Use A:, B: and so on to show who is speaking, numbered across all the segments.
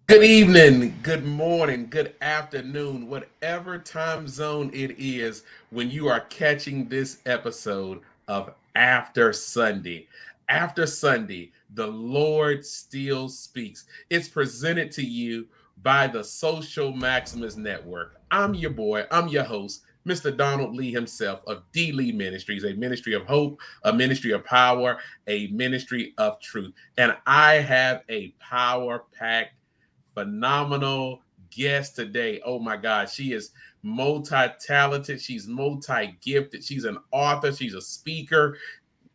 A: Good evening, good morning, good afternoon, whatever time zone it is when you are catching this episode of After Sunday. After Sunday, the Lord still speaks. It's presented to you by the Social Maximus Network. I'm your boy, I'm your host, Mr. Donald Lee himself of D. Lee Ministries, a ministry of hope, a ministry of power, a ministry of truth. And I have a power packed phenomenal guest today. Oh my God, she is multi-talented, she's multi-gifted, she's an author, she's a speaker.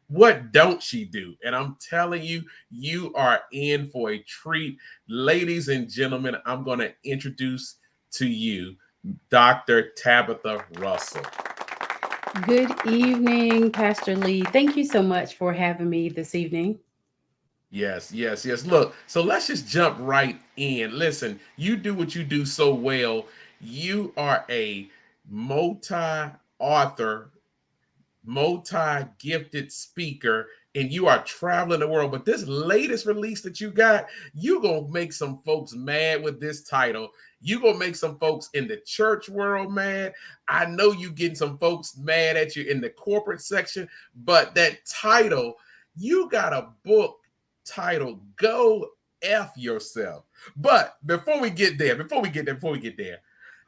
A: What don't she do? And I'm telling you, you are in for a treat. Ladies and gentlemen, I'm going to introduce to you Dr. Tabitha Russell.
B: Good evening, Pastor Lee. Thank you so much for having me this evening.
A: Yes, yes, yes. Look, so let's just jump right in. Listen, you do what you do so well. You are a multi author, multi gifted speaker, and you are traveling the world. But this latest release that you got, you're going to make some folks mad with this title. You're going to make some folks in the church world mad. I know you getting some folks mad at you in the corporate section, but that title, you got a book titled Go F Yourself. But before we get there,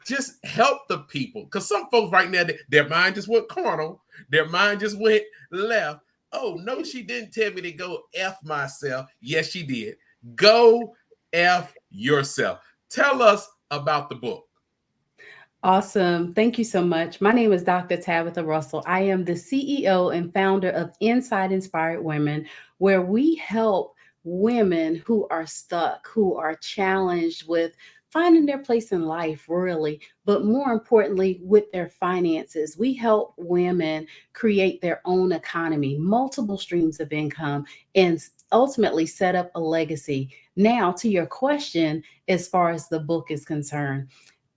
A: just help the people. Because some folks right now, their mind just went carnal, their mind just went left. Oh, no, she didn't tell me to go F myself. Yes, she did. Go F yourself. Tell us about the book.
B: Awesome. Thank you so much. My name is Dr. Tabitha Russell. I am the CEO and founder of Inside Inspired Women, where we help women who are stuck, who are challenged with finding their place in life, really, but more importantly, with their finances. We help women create their own economy, multiple streams of income, and ultimately set up a legacy. Now, to your question, as far as the book is concerned,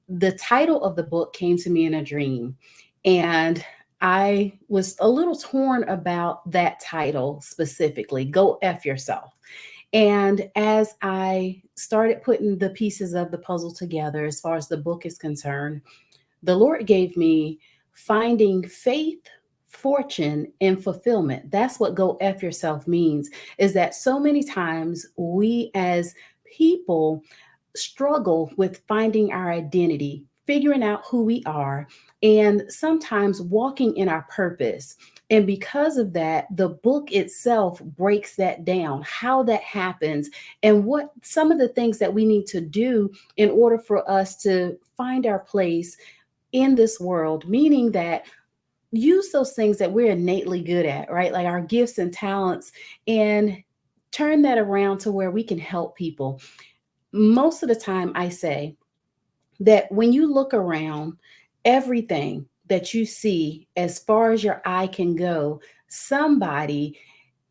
B: the title of the book came to me in a dream, and I was a little torn about that title specifically, Go F Yourself. And as I started putting the pieces of the puzzle together, as far as the book is concerned, the Lord gave me finding faith, fortune, and fulfillment. That's what Go F Yourself means, is that so many times we as people struggle with finding our identity, figuring out who we are, and sometimes walking in our purpose. And because of that, the book itself breaks that down, how that happens, and what some of the things that we need to do in order for us to find our place in this world, meaning that use those things that we're innately good at, right? Like our gifts and talents, and turn that around to where we can help people. Most of the time, I say that when you look around, everything that you see as far as your eye can go, somebody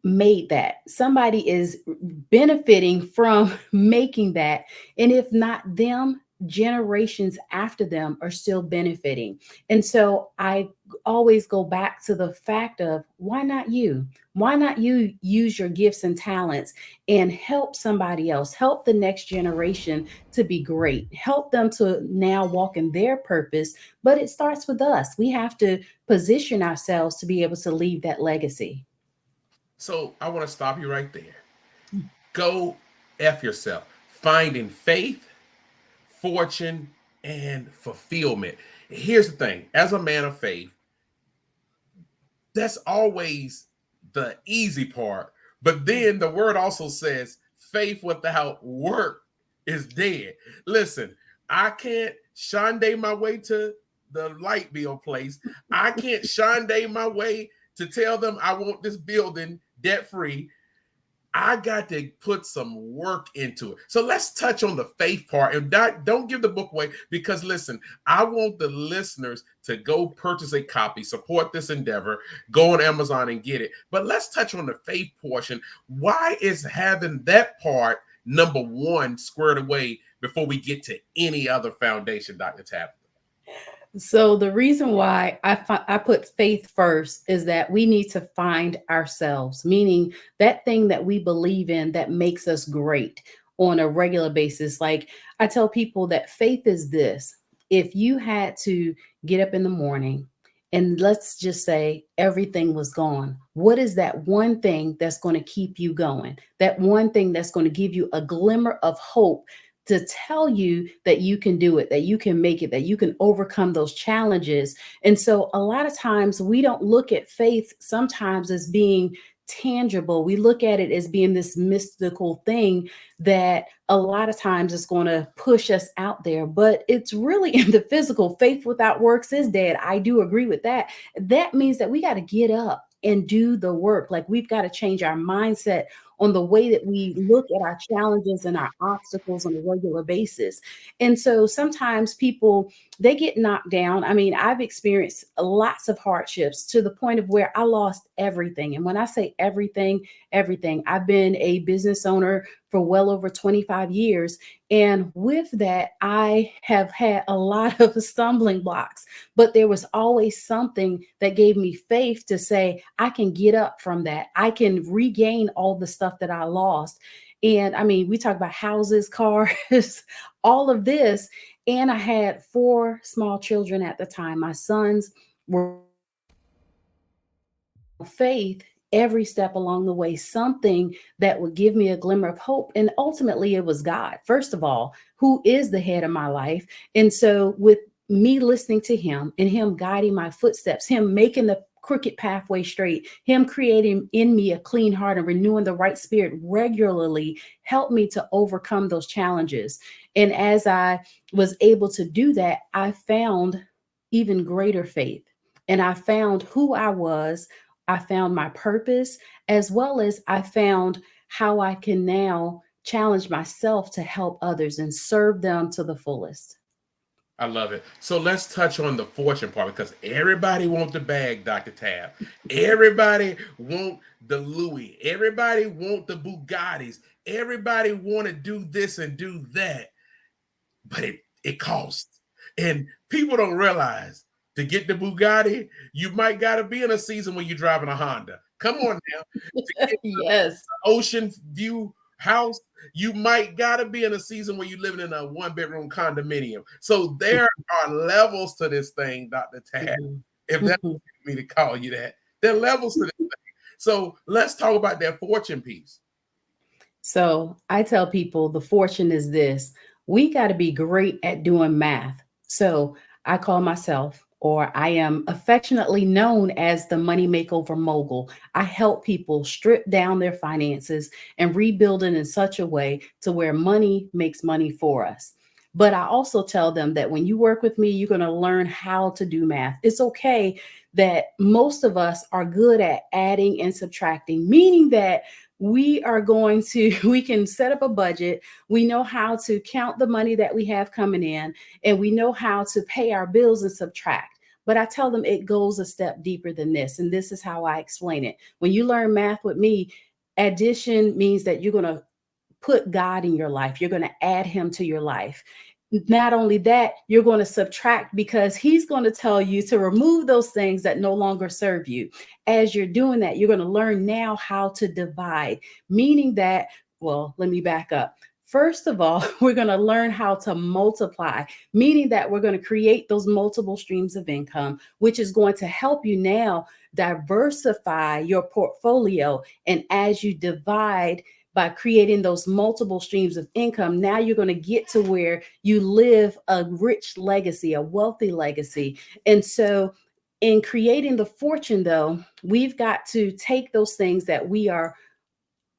B: made that. Somebody is benefiting from making that. And if not them, generations after them are still benefiting. And so I always go back to the fact of, why not you? Why not you use your gifts and talents and help somebody else, help the next generation to be great, help them to now walk in their purpose. But it starts with us. We have to position ourselves to be able to leave that legacy.
A: So I want to stop you right there. Go F yourself. Finding faith, fortune, and fulfillment. Here's the thing, as a man of faith, that's always the easy part. But then the word also says faith without work is dead. Listen, I can't shande my way to the light bill place. I can't shande my way to tell them I want this building debt free. I got to put some work into it. So let's touch on the faith part, and don't give the book away, because listen, I want the listeners to go purchase a copy, support this endeavor, go on Amazon and get it. But let's touch on the faith portion. Why is having that part number one squared away before we get to any other foundation, Dr. Tabitha?
B: So the reason why I put faith first is that we need to find ourselves, meaning that thing that we believe in that makes us great. on a regular basis. Like I tell people that faith is this: if you had to get up in the morning and let's just say everything was gone, what is that one thing that's going to keep you going? That one thing that's going to give you a glimmer of hope to tell you that you can do it, that you can make it, that you can overcome those challenges. And so a lot of times we don't look at faith sometimes as being tangible. We look at it as being this mystical thing that a lot of times is going to push us out there, but it's really in the physical. Faith without works is dead. I do agree with that. That means that we got to get up and do the work. Like we've got to change our mindset on the way that we look at our challenges and our obstacles on a regular basis. And so sometimes people, they get knocked down. I mean, I've experienced lots of hardships to the point of where I lost everything. And when I say everything, everything, I've been a business owner for well over 25 years. And with that, I have had a lot of stumbling blocks, but there was always something that gave me faith to say, I can get up from that. I can regain all the stuff that I lost. And I mean, we talk about houses, cars, all of this. And I had four small children at the time. My sons were faith every step along the way, something that would give me a glimmer of hope. And ultimately, it was God, first of all, who is the head of my life. And so, with me listening to Him and Him guiding my footsteps, Him making the crooked pathway straight, Him creating in me a clean heart and renewing the right spirit regularly helped me to overcome those challenges. And as I was able to do that, I found even greater faith. And I found who I was, I found my purpose, as well as I found how I can now challenge myself to help others and serve them to the fullest.
A: I love it. So let's touch on the fortune part because everybody want the bag, Dr. Tab. Everybody want the Louis. Everybody want the Bugattis. Everybody want to do this and do that, but it costs. And people don't realize to get the Bugatti, you might got to be in a season when you're driving a Honda. Come on now. To get
B: Yes.
A: the ocean view house, you might got to be in a season where you're living in a one-bedroom condominium. So there are levels to this thing, Dr. Tad.
B: Mhm.
A: If that's
B: Mhm.
A: me to call you that, there are levels to this thing. So let's talk about that fortune piece.
B: So I tell people the fortune is this: we got to be great at doing math. So I call myself, or I am affectionately known as the money makeover mogul. I help people strip down their finances and rebuild it in such a way to where money makes money for us. But I also tell them that when you work with me, you're going to learn how to do math. It's okay that most of us are good at adding and subtracting, meaning that we are going to we can set up a budget. We know how to count the money that we have coming in, and we know how to pay our bills and subtract. But I tell them it goes a step deeper than this, and this is how I explain it. When you learn math with me, addition means that you're going to put God in your life. You're going to add Him to your life. Not only that, you're going to subtract because He's going to tell you to remove those things that no longer serve you. As you're doing that, you're going to learn now how to divide, meaning that, well, let me back up. First of all, we're going to learn how to multiply, meaning that we're going to create those multiple streams of income, which is going to help you now diversify your portfolio. And as you divide, by creating those multiple streams of income, now you're going to get to where you live a rich legacy, a wealthy legacy. And so, in creating the fortune, though, we've got to take those things that we are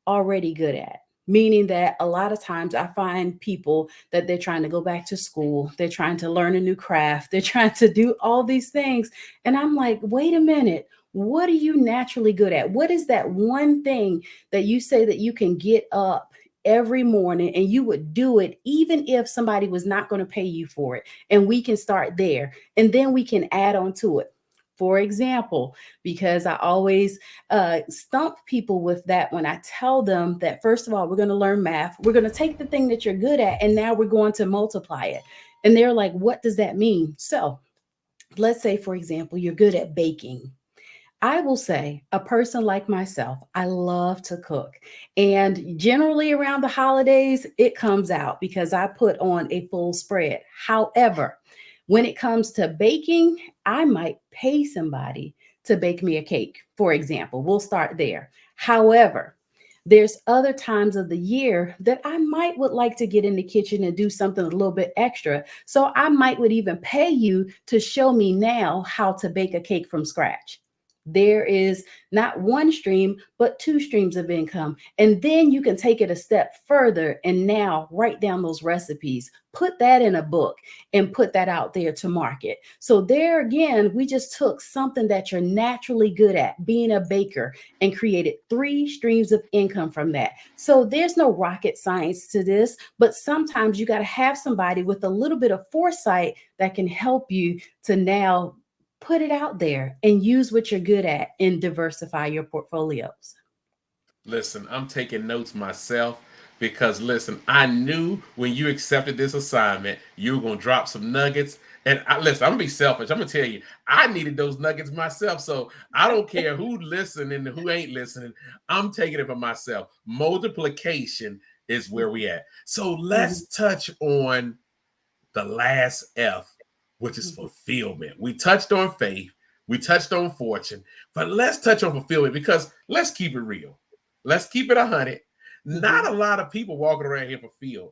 B: already good at. Meaning that a lot of times I find people that they're trying to go back to school, they're trying to learn a new craft, they're trying to do all these things. And I'm like, wait a minute, what are you naturally good at? What is that one thing that you say that you can get up every morning and you would do it even if somebody was not going to pay you for it? And we can start there and then we can add on to it. For example, because I always stump people with that when I tell them that, first of all, we're going to learn math. We're going to take the thing that you're good at, and now we're going to multiply it. And they're like, what does that mean? So let's say, for example, you're good at baking. I will say, a person like myself, I love to cook. And generally around the holidays, it comes out because I put on a full spread. However, when it comes to baking, I might pay somebody to bake me a cake, for example. We'll start there. However, there's other times of the year that I might would like to get in the kitchen and do something a little bit extra. So I might would even pay you to show me now how to bake a cake from scratch. There is not one stream, but two streams of income. And then you can take it a step further and now write down those recipes, put that in a book and put that out there to market. So, there again, we just took something that you're naturally good at, being a baker, and created three streams of income from that. So, there's no rocket science to this, but sometimes you got to have somebody with a little bit of foresight that can help you to now put it out there and use what you're good at and diversify your portfolios.
A: Listen, I'm taking notes myself because listen, I knew when you accepted this assignment, you were gonna drop some nuggets. And listen, I'm gonna be selfish. I'm gonna tell you, I needed those nuggets myself. So I don't care who listening and who ain't listening. I'm taking it for myself. Multiplication is where we at. So
B: Mhm,
A: let's touch on the last F, which is
B: mhm,
A: fulfillment. We touched on faith, we touched on fortune, but let's touch on fulfillment because let's keep it real. Let's keep it 100. Not
B: mhm,
A: a lot of people walking around here fulfilled.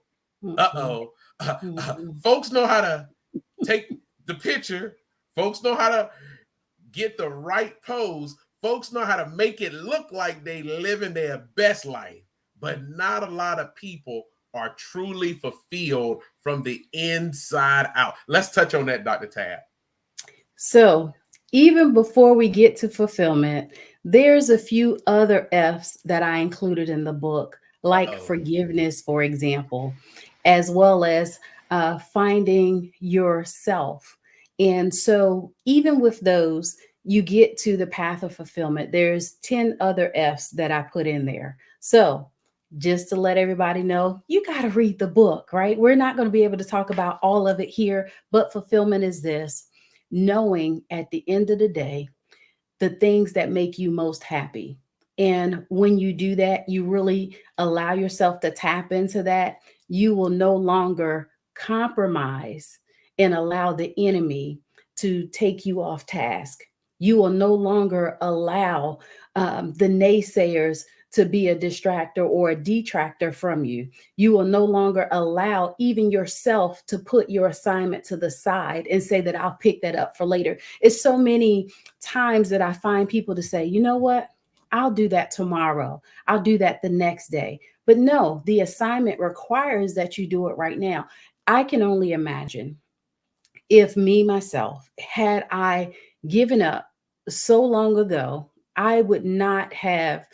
A: Uh
B: mhm,
A: oh.
B: mhm,
A: Folks know how to take the picture, folks know how to get the right pose. Folks know how to make it look like they living their best life, but not a lot of people are truly fulfilled from the inside out. Let's touch on that, Dr. Tab.
B: So, even before we get to fulfillment, there's a few other F's that I included in the book, like
A: Uh-oh.
B: forgiveness, for example, as well as finding yourself. And so, even with those, you get to the path of fulfillment. There's 10 other F's that I put in there. So, just to let everybody know, you got to read the book, right? We're not going to be able to talk about all of it here, but fulfillment is this: knowing at the end of the day the things that make you most happy. And when you do that, you really allow yourself to tap into that. You will no longer compromise and allow the enemy to take you off task. You will no longer allow the naysayers to be a distractor or a detractor from you. You will no longer allow even yourself to put your assignment to the side and say that I'll pick that up for later. It's so many times that I find people to say, you know what? I'll do that tomorrow. I'll do that the next day. But no, the assignment requires that you do it right now. I can only imagine if me myself had I given up so long ago, I would not have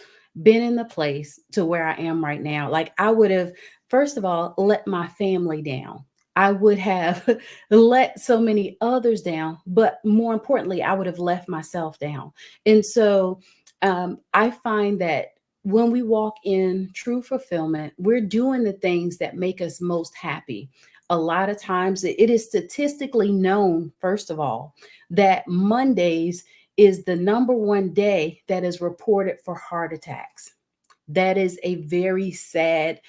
B: been in the place to where I am right now. Like, I would have, first of all, let my family down. I would have let so many others down, but more importantly, I would have left myself down. And so I find that when we walk in true fulfillment, we're doing the things that make us most happy. A lot of times it is statistically known, first of all, that Mondays is the number one day that is reported for heart attacks. That is a very sad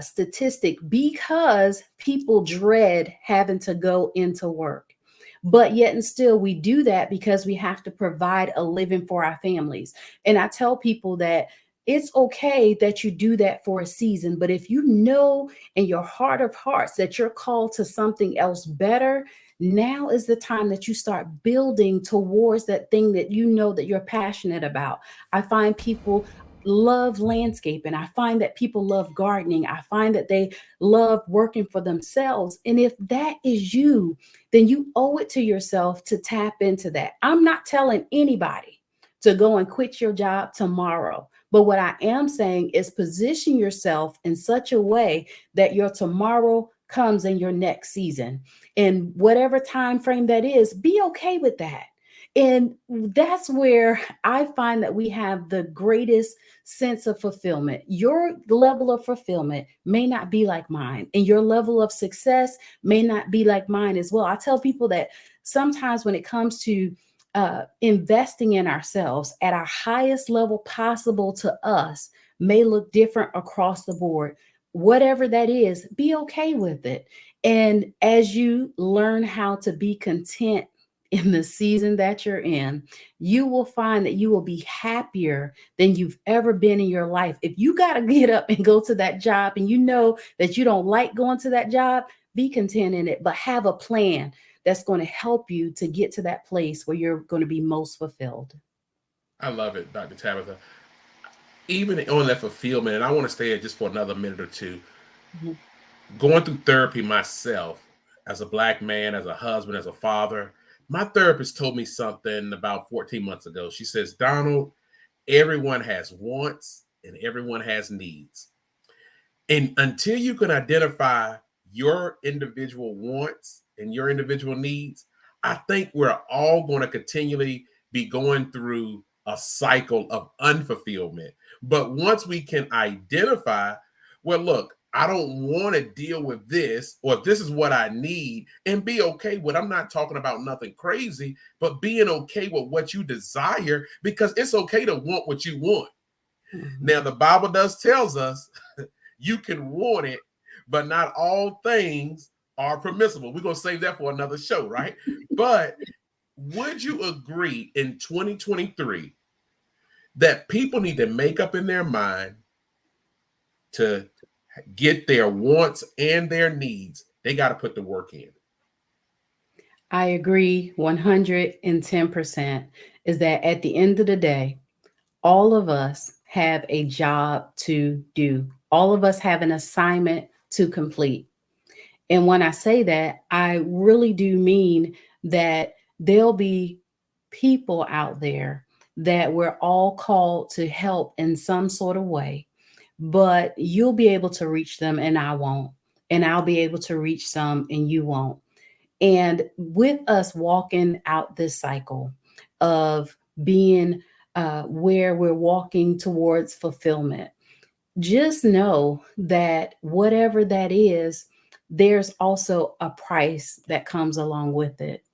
B: statistic because people dread having to go into work. But yet and still, we do that because we have to provide a living for our families. And I tell people that it's okay that you do that for a season, but if you know in your heart of hearts that you're called to something else better, now is the time that you start building towards that thing that you know that you're passionate about. I find people love landscaping. I find that people love gardening. I find that they love working for themselves. And if that is you, then you owe it to yourself to tap into that. I'm not telling anybody to go and quit your job tomorrow. But what I am saying is position yourself in such a way that your tomorrow comes in your next season. And whatever time frame that is, be okay with that. And that's where I find that we have the greatest sense of fulfillment. Your level of fulfillment may not be like mine, and your level of success may not be like mine as well. I tell people that sometimes when it comes to investing in ourselves at our highest level possible to us may look different across the board. Whatever that is, be okay with it. And as you learn how to be content in the season that you're in, you will find that you will be happier than you've ever been in your life. If you got to get up and go to that job and you know that you don't like going to that job, be content in it, but have a plan that's going to help you to get to that place where you're going to be most fulfilled.
A: I love it, Dr. Tabitha. Even on that fulfillment, and I want to stay there just for another minute or two.
B: Mhm.
A: Going through therapy myself, as a black man, as a husband, as a father, my therapist told me something about 14 months ago. She says, Donald, everyone has wants and everyone has needs. And until you can identify your individual wants and your individual needs, I think we're all going to continually be going through a cycle of unfulfillment. But once we can identify, well, look, I don't want to deal with this, or this is what I need, and be okay with. I'm not talking about nothing crazy, but being okay with what you desire, because it's okay to want what you want.
B: Mhm.
A: Now, the Bible does tells us you can want it, but not all things are permissible. We're going to save that for another show, right? But would you agree in 2023 that people need to make up in their mind to get their wants and their needs? They got to put the work in.
B: I agree 110%. Is that at the end of the day, all of us have a job to do, all of us have an assignment to complete. And when I say that, I really do mean that there'll be people out there that we're all called to help in some sort of way, but you'll be able to reach them and I won't. And I'll be able to reach some and you won't. And with us walking out this cycle of being where we're walking towards fulfillment, just know that whatever that is, there's also a price that comes along with it.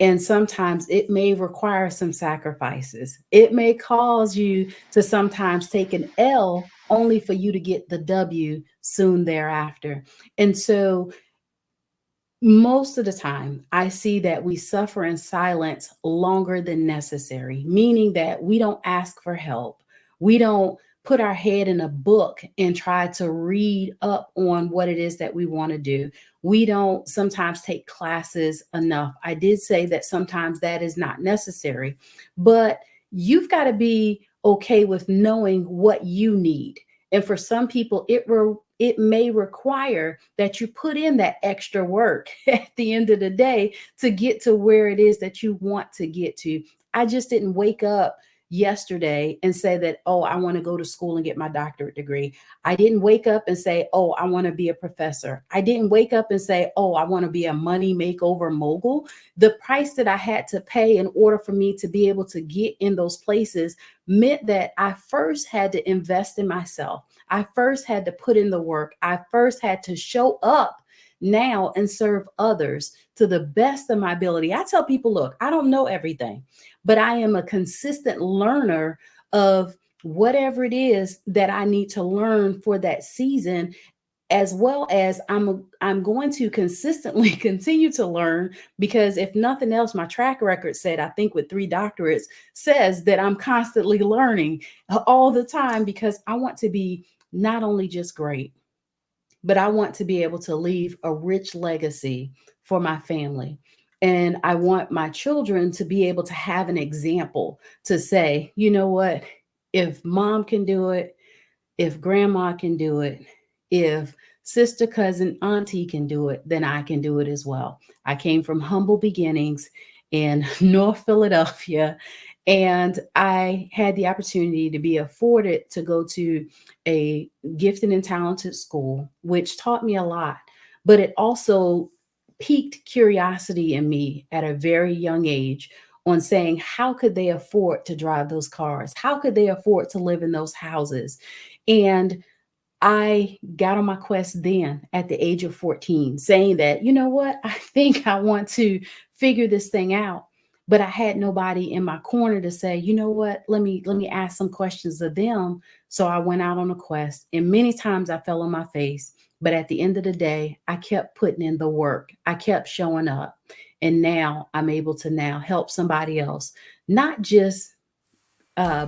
B: And sometimes it may require some sacrifices. It may cause you to sometimes take an L only for you to get the W soon thereafter. And so most of the time, I see that we suffer in silence longer than necessary, meaning that we don't ask for help. We don't put our head in a book and try to read up on what it is that we want to do. We don't sometimes take classes enough. I did say that sometimes that is not necessary, but you've got to be okay with knowing what you need. And for some people, it may require that you put in that extra work at the end of the day to get to where it is that you want to get to. I just didn't wake up yesterday and say that, oh, I want to go to school and get my doctorate degree. I didn't wake up and say, oh, I want to be a professor. I didn't wake up and say, oh, I want to be a money makeover mogul. The price that I had to pay in order for me to be able to get in those places meant that I first had to invest in myself. I first had to put in the work. I first had to show up now and serve others to the best of my ability. I tell people, look, I don't know everything, but I am a consistent learner of whatever it is that I need to learn for that season, as well as I'm going to consistently continue to learn, because if nothing else, my track record said, I think with 3 doctorates, says that I'm constantly learning all the time, because I want to be not only just great, but I want to be able to leave a rich legacy for my family. And I want my children to be able to have an example to say, you know what, if mom can do it, if grandma can do it, if sister, cousin, auntie can do it, then I can do it as well. I came from humble beginnings in North Philadelphia, and I had the opportunity to be afforded to go to a gifted and talented school, which taught me a lot, but it also piqued curiosity in me at a very young age on saying, how could they afford to drive those cars? How could they afford to live in those houses? And I got on my quest then at the age of 14, saying that, you know what, I think I want to figure this thing out. but I had nobody in my corner to say, you know what, let me ask some questions of them. So I went out on a quest, and many times I fell on my face. But at the end of the day, I kept putting in the work. I kept showing up. And now I'm able to now help somebody else, not just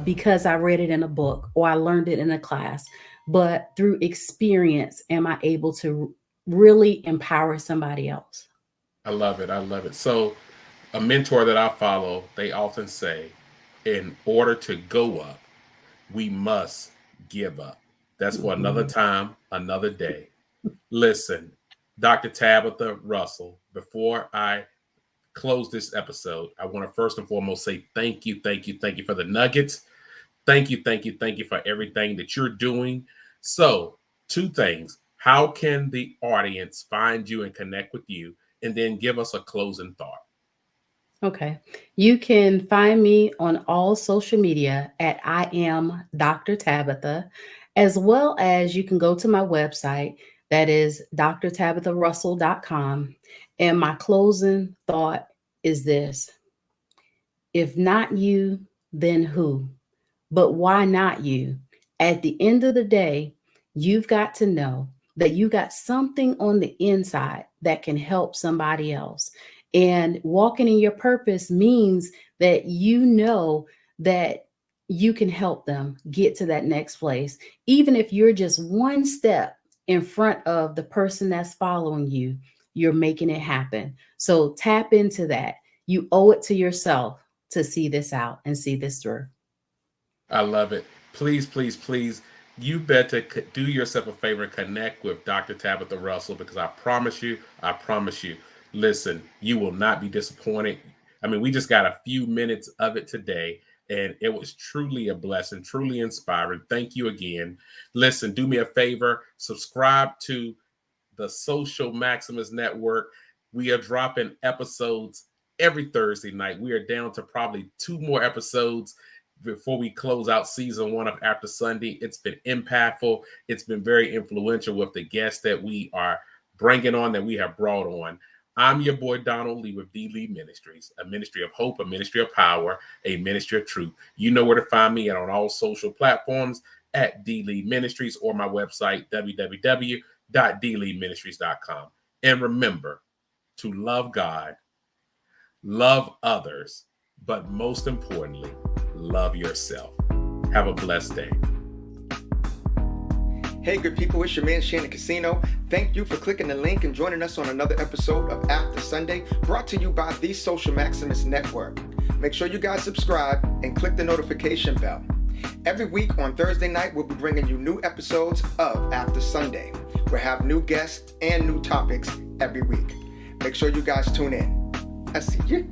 B: because I read it in a book or I learned it in a class, but through experience, am I able to really empower somebody else?
A: I love it. I love it. So, a mentor that I follow, they often say, in order to go up, we must give up. That's for another
B: Mhm.
A: time, another day. Listen, Dr. Tabitha Russell, before I close this episode, I want to first and foremost say thank you, thank you, thank you for the nuggets. Thank you, thank you, thank you for everything that you're doing. So, two things. How can the audience find you and connect with you? And then give us a closing thought.
B: Okay. You can find me on all social media at I am Dr. Tabitha, as well as you can go to my website that is drtabitharussell.com. And my closing thought is this: if not you, then who? But why not you? At the end of the day, you've got to know that you got something on the inside that can help somebody else. And walking in your purpose means that you know that you can help them get to that next place. Even if you're just one step in front of the person that's following you, you're making it happen. So tap into that. You owe it to yourself to see this out and see this through.
A: I love it. Please, please, please, you better do yourself a favor and connect with Dr. Tabitha Russell because I promise you, listen, you will not be disappointed. I mean, we just got a few minutes of it today, and it was truly a blessing, truly inspiring. Thank you again. Listen, do me a favor, subscribe to the Social Maximus Network. We are dropping episodes every Thursday night. We are down to probably two more episodes before we close out season one of After Sunday. It's been impactful. It's been very influential with the guests that we are bringing on, that we have brought on. I'm your boy Donald Lee with D. Lee Ministries, a ministry of hope, a ministry of power, a ministry of truth. You know where to find me and on all social platforms at D. Lee Ministries or my website, www.dleeministries.com. And remember to love God, love others, but most importantly, love yourself. Have a blessed day.
C: Hey, good people, it's your man Shannon Casino. Thank you for clicking the link and joining us on another episode of After Sunday, brought to you by the Social Maximus Network. Make sure you guys subscribe and click the notification bell. Every week on Thursday night, we'll be bringing you new episodes of After Sunday. We'll have new guests and new topics every week. Make sure you guys tune in. I see you.